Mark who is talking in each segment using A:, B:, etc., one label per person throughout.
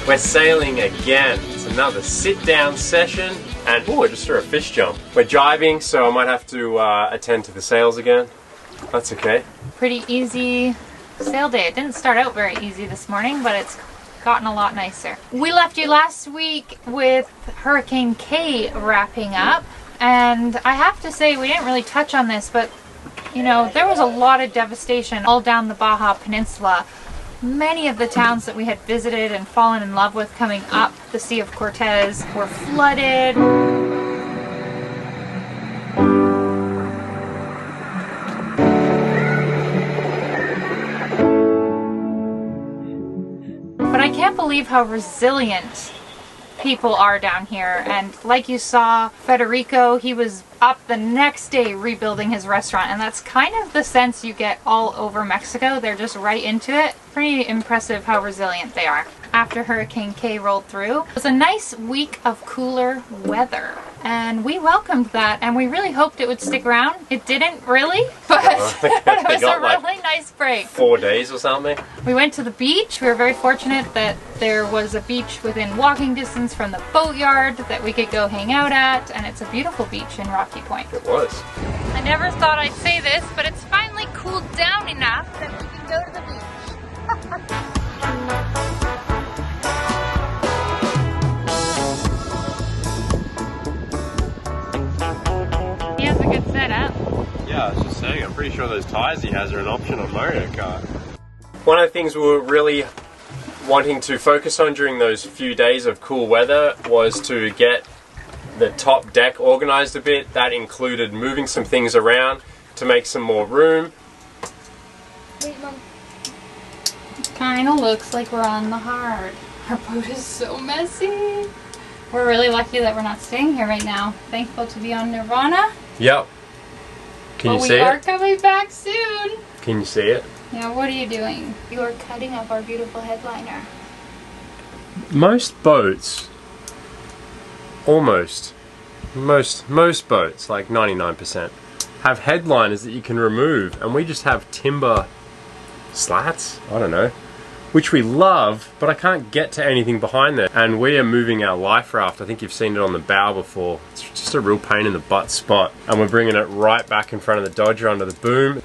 A: We're sailing again. It's another sit-down session, and I just threw a fish jump. We're jibing, so I might have to attend to the sails again. That's okay.
B: Pretty easy sail day. It didn't start out very easy this morning, but it's gotten a lot nicer. We left you last week with Hurricane K wrapping up, and I have to say we didn't really touch on this, but you know, there was a lot of devastation all down the Baja Peninsula. Many of the towns that we had visited and fallen in love with coming up the Sea of Cortez were flooded. But I can't believe how resilient people are down here, and like you saw, Federico, he was up the next day rebuilding his restaurant, and that's kind of the sense you get all over Mexico. They're just right into it. Pretty impressive how resilient they are. After Hurricane K rolled through, it was a nice week of cooler weather, and we welcomed that, and we really hoped it would stick around. It didn't really, but it was a really nice break.
A: 4 days or something.
B: We went to the beach. We were very fortunate that there was a beach within walking distance from the boatyard that we could go hang out at, and it's a beautiful beach in Rocky Point.
A: It was.
B: I never thought I'd say this, but it's finally cooled down enough that we can go to the beach. He has a good setup.
A: Yeah, I was just saying, I'm pretty sure those tyres he has are an option on Mario Kart. One of the things we were really wanting to focus on during those few days of cool weather was to get the top deck organized a bit. That included moving some things around to make some more room.
B: Wait, Mom. It kind of looks like we're on the hard. Our boat is so messy. We're really lucky that we're not staying here right now. Thankful to be on Nirvana.
A: Yep. Can you see it?
B: We are coming back soon.
A: Can you see it?
B: Yeah, what are you doing? You are cutting up our beautiful headliner.
A: Most boats, almost, most boats, like 99%, have headliners that you can remove, and we just have timber slats, I don't know, which we love, but I can't get to anything behind there. And we are moving our life raft. I think you've seen it on the bow before. It's just a real pain in the butt spot, and we're bringing it right back in front of the Dodger under the boom.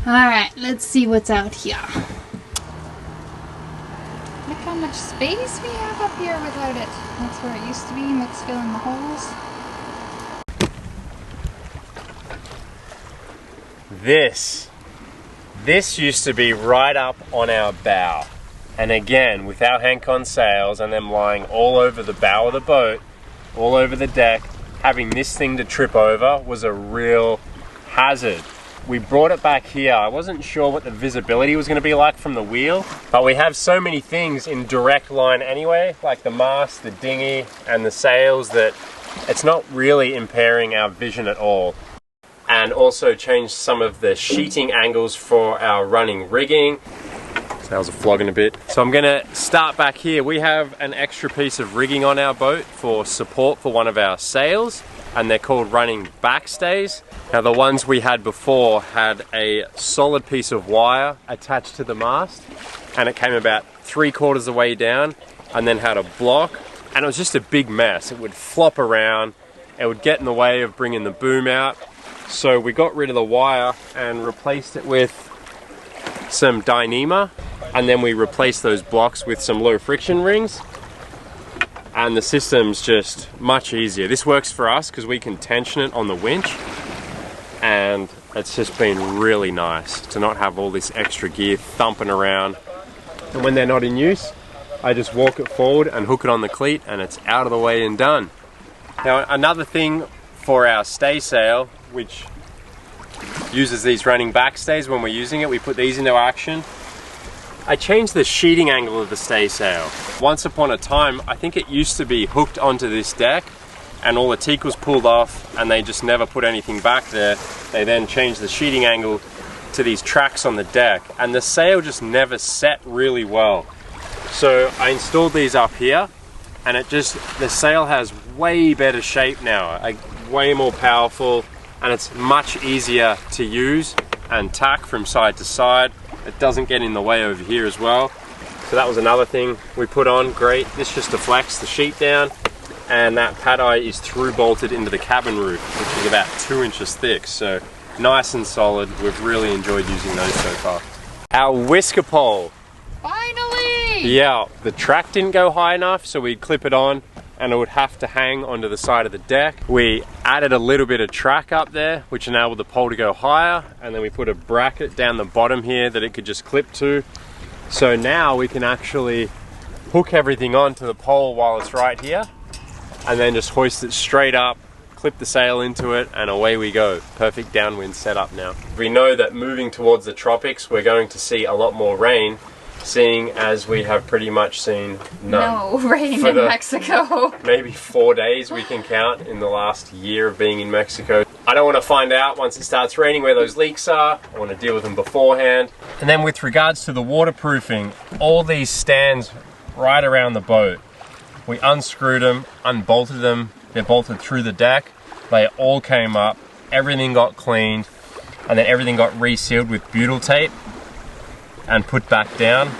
B: Alright, let's see what's out here. Look how much space we have up here without it. That's where it used to be. Mick's filling the holes.
A: This used to be right up on our bow. And again, with our Hancon sails and them lying all over the bow of the boat, all over the deck, having this thing to trip over was a real hazard. We brought it back here. I wasn't sure what the visibility was going to be like from the wheel, but we have so many things in direct line anyway, like the mast, the dinghy, and the sails, that it's not really impairing our vision at all. And also changed some of the sheeting angles for our running rigging. Sails are flogging a bit. So I'm going to start back here. We have an extra piece of rigging on our boat for support for one of our sails, and they're called running backstays. Now the ones we had before had a solid piece of wire attached to the mast, and it came about 3/4 of the way down, and then had a block, and it was just a big mess. It would flop around, it would get in the way of bringing the boom out. So we got rid of the wire and replaced it with some Dyneema, and then we replaced those blocks with some low friction rings, and the system's just much easier. This works for us because we can tension it on the winch, and it's just been really nice to not have all this extra gear thumping around. And when they're not in use, I just walk it forward and hook it on the cleat, and it's out of the way and done. Now another thing for our stay sail, which uses these running backstays when we're using it, we put these into action. I changed the sheeting angle of the stay sail. Once upon a time, I think it used to be hooked onto this deck, and all the teak was pulled off, and they just never put anything back there. They then changed the sheeting angle to these tracks on the deck, and the sail just never set really well. So I installed these up here, and the sail has way better shape now, way more powerful, and it's much easier to use and tack from side to side. It doesn't get in the way over here as well. So that was another thing we put on. Great. This just deflects the sheet down, and that putty is through bolted into the cabin roof, which is about 2 inches thick. So nice and solid. We've really enjoyed using those so far. Our whisker pole.
B: Finally!
A: Yeah, the track didn't go high enough, so we'd clip it on and it would have to hang onto the side of the deck. We added a little bit of track up there, which enabled the pole to go higher, and then we put a bracket down the bottom here that it could just clip to. So now we can actually hook everything onto the pole while it's right here, and then just hoist it straight up, clip the sail into it, and away we go. Perfect downwind setup now. We know that moving towards the tropics, we're going to see a lot more rain, seeing as we have pretty much seen none.
B: No rain in Mexico.
A: Maybe 4 days we can count in the last year of being in Mexico. I don't want to find out once it starts raining where those leaks are. I want to deal with them beforehand. And then with regards to the waterproofing, all these stands right around the boat, we unscrewed them, unbolted them. They're bolted through the deck. They all came up, everything got cleaned, and then everything got resealed with butyl tape and put back down.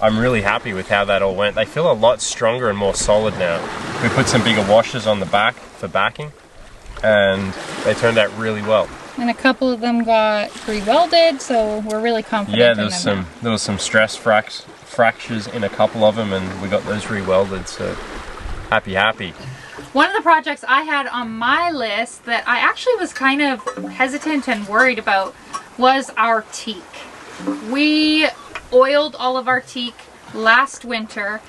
A: I'm really happy with how that all went. They feel a lot stronger and more solid now. We put some bigger washers on the back for backing, and they turned out really well.
B: And a couple of them got re-welded, so we're really confident.
A: Yeah, there was some stress fractures in a couple of them, and we got those re-welded, so happy.
B: One of the projects I had on my list that I actually was kind of hesitant and worried about was our teak. We oiled all of our teak last winter,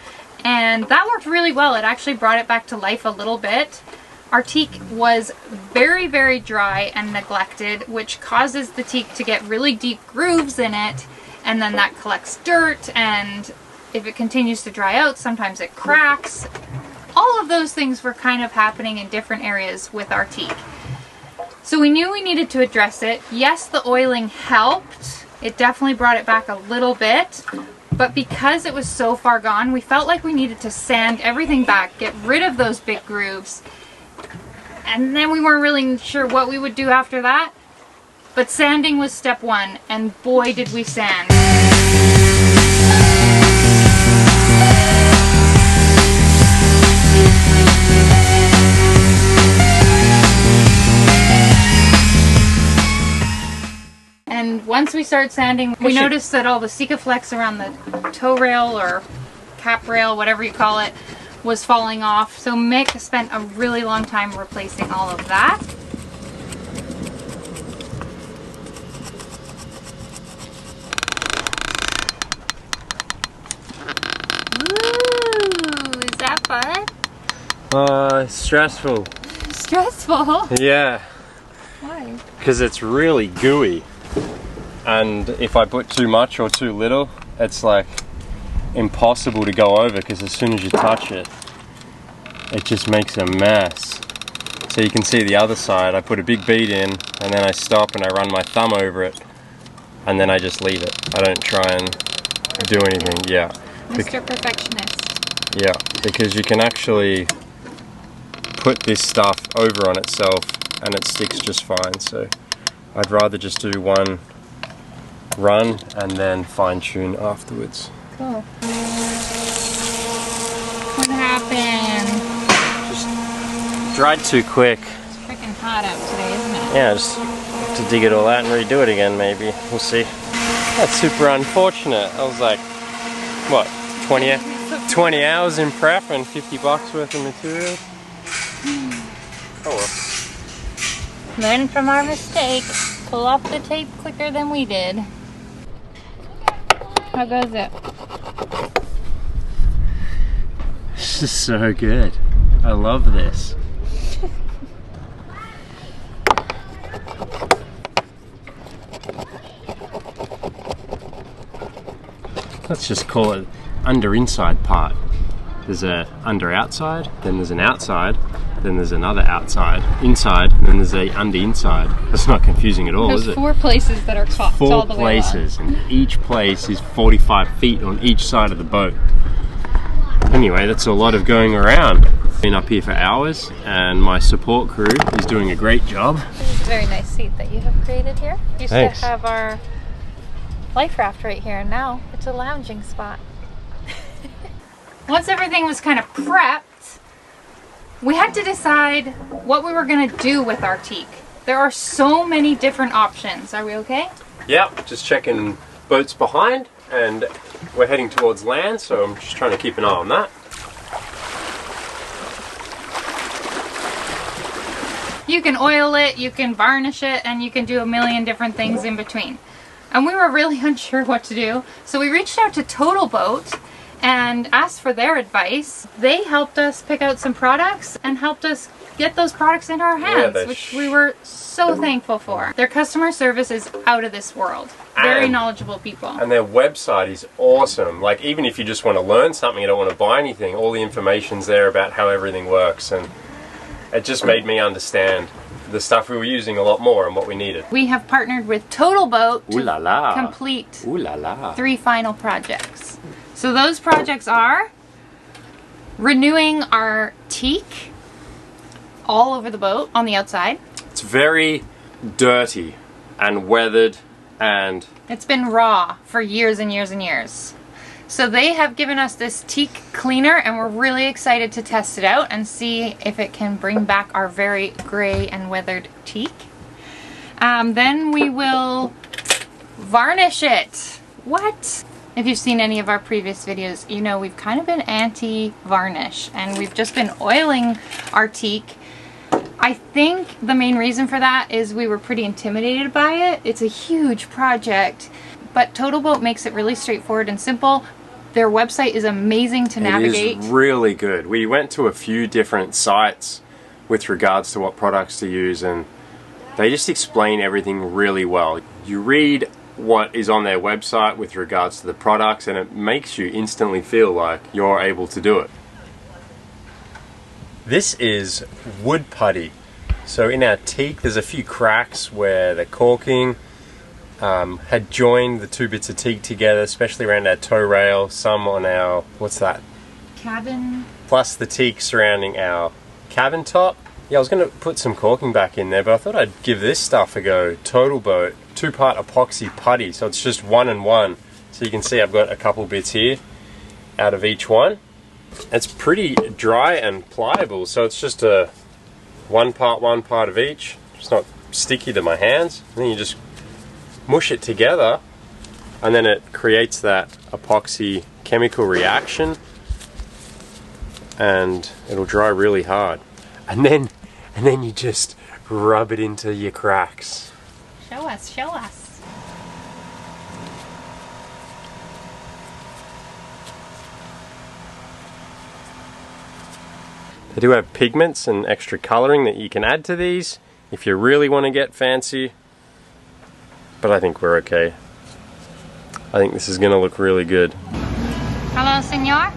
B: and that worked really well. It actually brought it back to life a little bit. Our teak was very, very dry and neglected, which causes the teak to get really deep grooves in it, and then that collects dirt, and if it continues to dry out, sometimes it cracks. All of those things were kind of happening in different areas with our teak. So we knew we needed to address it. Yes, the oiling helped. It definitely brought it back a little bit, but because it was so far gone, we felt like we needed to sand everything back, get rid of those big grooves, and then we weren't really sure what we would do after that. But sanding was step one, and boy did we sand. And once we started sanding, we noticed that all the Sikaflex around the toe rail or cap rail, whatever you call it, was falling off. So Mick spent a really long time replacing all of that. Ooh, is that fun?
A: Stressful.
B: Stressful?
A: Yeah.
B: Why?
A: Because it's really gooey. And if I put too much or too little, it's like impossible to go over, because as soon as you touch it, it just makes a mess. So you can see the other side, I put a big bead in, and then I stop and I run my thumb over it, and then I just leave it. I don't try and do anything. Yeah.
B: Mr. Perfectionist.
A: Yeah, because you can actually put this stuff over on itself and it sticks just fine. So I'd rather just do one run and then fine tune afterwards.
B: Cool. What happened?
A: Just dried too quick.
B: It's freaking hot out today, isn't it?
A: Yeah, just have to dig it all out and redo it again maybe. We'll see. That's super unfortunate. I was like, what, 20 hours in prep and $50 worth of material? Oh well.
B: Learn from our mistake. Pull off the tape quicker than we did. How goes it?
A: This is so good. I love this. Let's just call it under-inside part. There's a under-outside, then there's an outside, then there's another outside, inside, and then there's a under-inside. That's not confusing at all, is it?
B: There's 4 places that are caught.
A: 4 places, and each place is 45 feet on each side of the boat. Anyway, that's a lot of going around. Been up here for hours, and my support crew is doing a great job.
B: This is a very nice seat that you have created here. Used to have our life raft right here, and now it's a lounging spot. once everything was kind of prepped, we had to decide what we were going to do with our teak. There are so many different options. Are we okay?
A: Yeah, just checking boats behind, and we're heading towards land, so I'm just trying to keep an eye on that.
B: You can oil it, you can varnish it, and you can do a million different things in between. And we were really unsure what to do, so we reached out to Total Boat and asked for their advice. They helped us pick out some products and helped us get those products into our hands, which we were so thankful for. Their customer service is out of this world. Very knowledgeable people. And
A: their website is awesome. Like, even if you just want to learn something, you don't want to buy anything, all the information's there about how everything works, and it just made me understand the stuff we were using a lot more and what we needed.
B: We have partnered with Total Boat to complete 3 final projects. So those projects are renewing our teak all over the boat on the outside.
A: It's very dirty and weathered, and
B: it's been raw for years and years and years. So they have given us this teak cleaner, and we're really excited to test it out and see if it can bring back our very gray and weathered teak. Then we will varnish it. What? If you've seen any of our previous videos, you know we've kind of been anti-varnish, and we've just been oiling our teak. I think the main reason for that is we were pretty intimidated by it. It's a huge project, but Total Boat makes it really straightforward and simple. Their website is amazing to navigate.
A: It is really good. We went to a few different sites with regards to what products to use, and they just explain everything really well. You read what is on their website with regards to the products, and it makes you instantly feel like you're able to do it. This is wood putty. So in our teak, there's a few cracks where the caulking had joined the 2 bits of teak together, especially around our tow rail, some on our, what's that?
B: Cabin.
A: Plus the teak surrounding our cabin top. Yeah, I was going to put some caulking back in there, but I thought I'd give this stuff a go. Total Boat 2-part epoxy putty, so it's just 1 and 1. So you can see I've got a couple bits here out of each one. It's pretty dry and pliable, so it's just a 1 part of each. It's not sticky to my hands. And then you just mush it together, and then it creates that epoxy chemical reaction, and it'll dry really hard. And then you just rub it into your cracks.
B: Show us, show us.
A: They do have pigments and extra coloring that you can add to these if you really want to get fancy, but I think we're okay. I think this is going to look really good.
B: Hello, senor.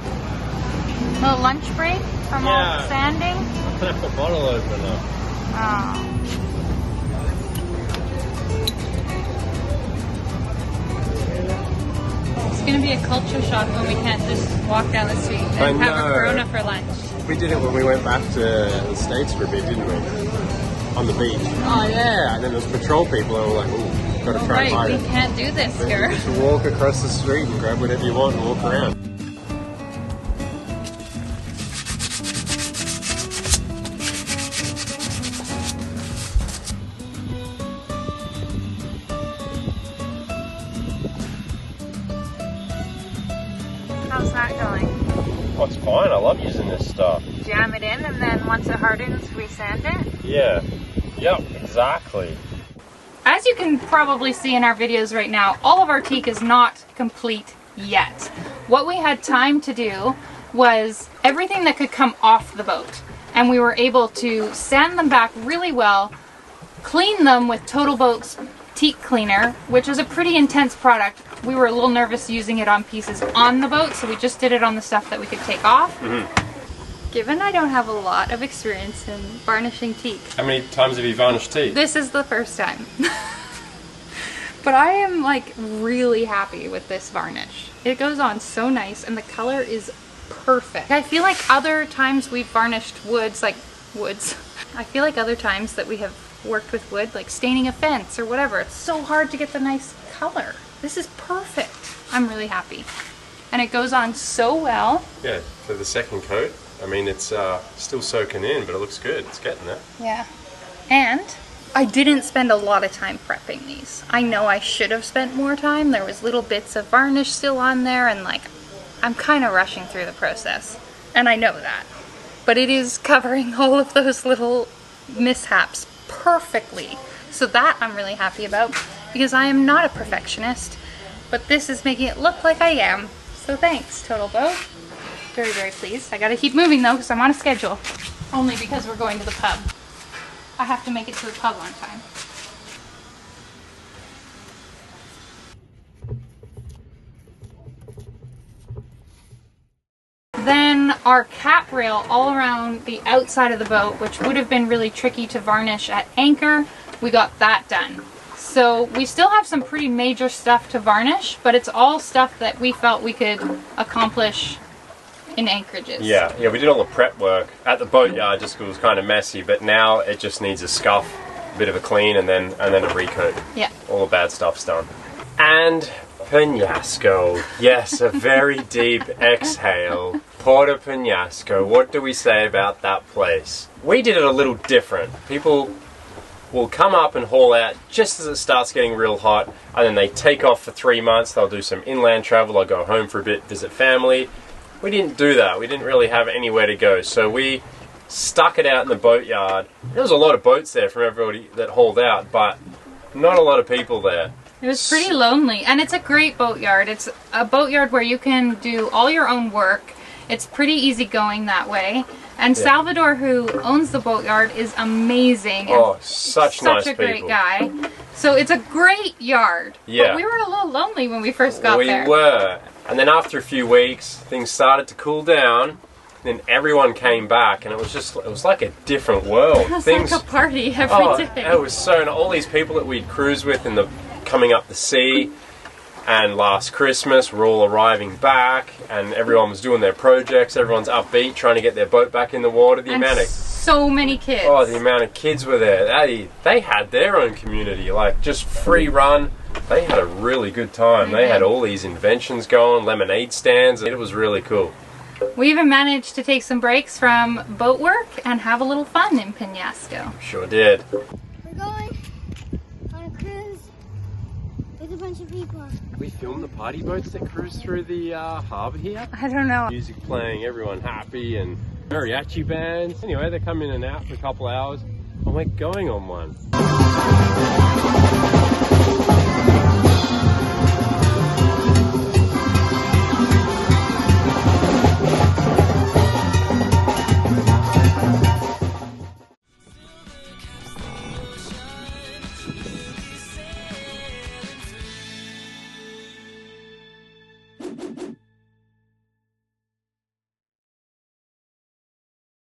B: Little lunch break from all the sanding.
A: I left the bottle opener.
B: Oh. It's going to be a culture shock when we can't just walk down the street and have a Corona for lunch.
A: We did it when we went back to the States for a bit, didn't we? On the beach. Oh yeah, and then there was patrol people and we were like, ooh, gotta try and hide it.
B: We can't do this here.
A: Just walk across the street and grab whatever you want and walk around.
B: How's that going?
A: Oh, it's fine. I love using this stuff.
B: Jam it in, and then once it hardens, we sand it?
A: Yeah. Yep, exactly.
B: As you can probably see in our videos right now, all of our teak is not complete yet. What we had time to do was everything that could come off the boat, and we were able to sand them back really well, clean them with Total Boat's teak cleaner, which is a pretty intense product. We were a little nervous using it on pieces on the boat, so we just did it on the stuff that we could take off. Given I don't have a lot of experience in varnishing teak.
A: How many times have you varnished teak?
B: This is the first time. But I am like really happy with this varnish. It goes on so nice and the color is perfect. I feel like other times we've varnished woods, I feel like other times that we have worked with wood, like staining a fence or whatever, it's so hard to get the nice color. This is perfect. I'm really happy. and it goes on so well.
A: Yeah, for the second coat. I mean, it's still soaking in, but it looks good. It's getting there.
B: Yeah. And I didn't spend a lot of time prepping these. I know I should have spent more time. There was little bits of varnish still on there, and like, I'm kind of rushing through the process. And I know that. But it is covering all of those little mishaps perfectly. So that I'm really happy about, because I am not a perfectionist, but this is making it look like I am. So thanks, Total Boat. Very, very pleased. I gotta keep moving though, because I'm on a schedule. Only because we're going to the pub. I have to make it to the pub on time. Then our cap rail all around the outside of the boat, which would have been really tricky to varnish at anchor, we got that done. So we still have some pretty major stuff to varnish, but it's all stuff that we felt we could accomplish in anchorages.
A: Yeah, we did all the prep work at the boatyard just because it was kind of messy, but now it just needs a scuff, a bit of a clean, and then a recoat.
B: Yeah.
A: All the bad stuff's done. And Penasco. Yes, a very deep exhale. Puerto Penasco. What do we say about that place? We did it a little different. People will come up and haul out just as it starts getting real hot, and then they take off for 3 months. They'll do some inland travel, they'll go home for a bit, visit family. We didn't do that. We didn't really have anywhere to go, so we stuck it out in the boatyard. There was a lot of boats there from everybody that hauled out, but not a lot of people there.
B: It was pretty lonely, and it's a great boatyard. It's a boatyard where you can do all your own work. It's pretty easy going that way. And yeah. Salvador, who owns the boatyard, is amazing.
A: Oh, such nice people.
B: Such a great guy. So it's a great yard. Yeah. But we were a little lonely when we first got there.
A: We were. And then after a few weeks, things started to cool down. Then everyone came back, and it was like a different world.
B: It was like a party every day.
A: It was so, all these people that we'd cruised with coming up the sea, and last Christmas we're all arriving back, and everyone was doing their projects. Everyone's upbeat, trying to get their boat back in the water.
B: So many kids.
A: Oh, the amount of kids were there. They had their own community, like just free run. They had a really good time. They had all these inventions going, lemonade stands. It was really cool.
B: We even managed to take some breaks from boat work and have a little fun in Penasco.
A: Sure did.
C: We're going on a cruise with a bunch of people.
A: We filmed the party boats that cruise through the harbour here.
B: I don't know.
A: Music playing, everyone happy, and mariachi bands. Anyway, they come in and out for a couple hours, and we're going on one.